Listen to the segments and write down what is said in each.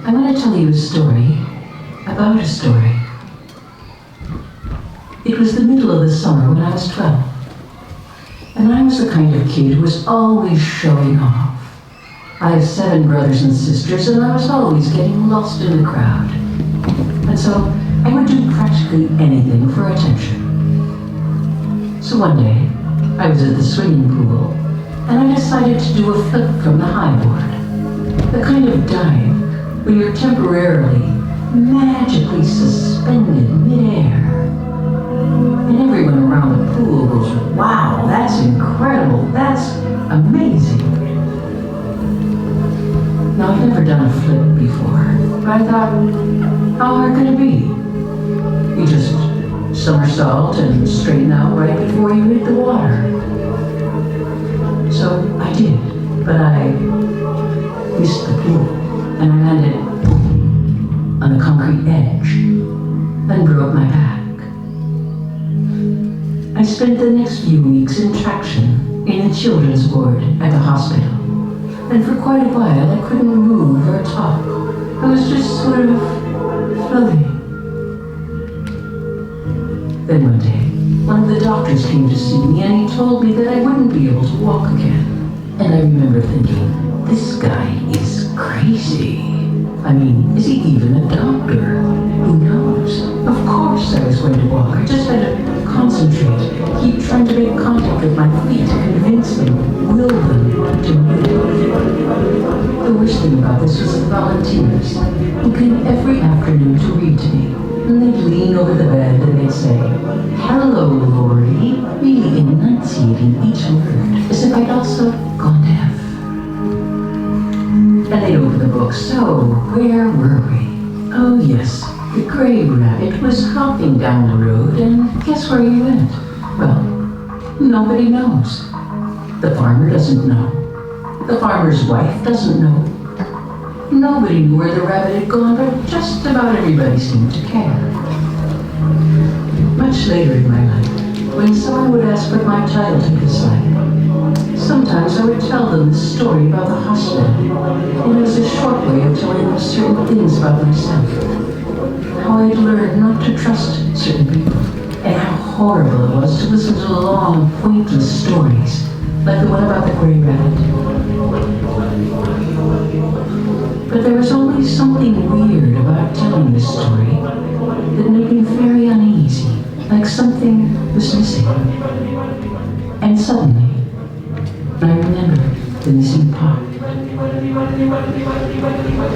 I want to tell you a story about a story. It was the middle of the summer when I was 12. And I was the kind of kid who was always showing off. I have 7 brothers and sisters, and I was always getting lost in the crowd. And so I would do practically anything for attention. So one day, I was at the swimming pool, and I decided to do a flip from the high board. The kind of dive where you're temporarily, magically suspended midair. And everyone around the pool goes, "Wow, that's incredible, that's amazing." Now, I've never done a flip before, but I thought, how hard could it be? You just somersault and straighten out right before you hit the water. So I did, but I missed the pool, and I landed on the concrete edge and broke my back. I spent the next few weeks in traction in a children's ward at the hospital. And for quite a while, I couldn't move or talk. I was just sort of floating. Then one day, one of the doctors came to see me, and he told me that I wouldn't be able to walk again. And I remember thinking, this guy is crazy. I mean, is he even a doctor? Who knows? Of course I was going to walk. I just had to concentrate, keep trying to make contact with my feet to convince them, will them to move. The worst thing about this was the volunteers who came every afternoon to read to me. And they'd lean over the bed and they'd say, "Hello, Lori," really enunciating each word, as if I'd also gone deaf. And they'd open the book. So, where were we? Oh yes, the gray rabbit was hopping down the road, and guess where he went? Well, nobody knows. The farmer doesn't know. The farmer's wife doesn't know. Nobody knew where the rabbit had gone, but just about everybody seemed to care. Much later in my life, when someone would ask what my childhood was like, sometimes I would tell them the story about the hospital, and it was a short way of telling them certain things about myself. How I'd learned not to trust certain people, and how horrible it was to listen to long, pointless stories, like the one about the gray rabbit. But there was always something weird about telling this story that made me very uneasy, like something was missing. And suddenly, I remembered the missing part.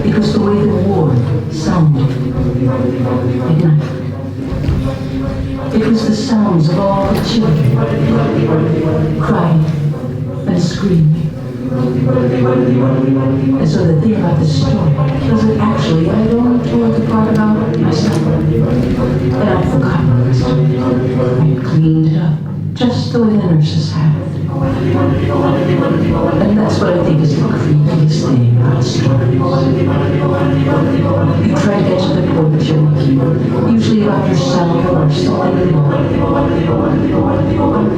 It was the way the ward sounded at night. It was the sounds of all the children crying and screaming. And so the thing about this story was that actually I had only told the part about myself. And I'd forgotten the rest of it. I had cleaned it up just the way the nurses had it. And that's what I think is the creepiest thing about stories. You try to get to the point that you're making, usually about yourself or something more.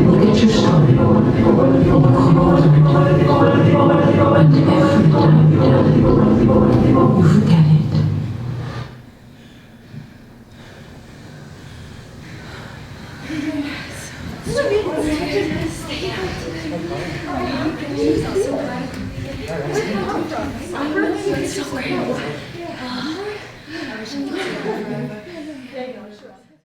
You get your story, and you hold it. And every time you tell it, you forget it. So great.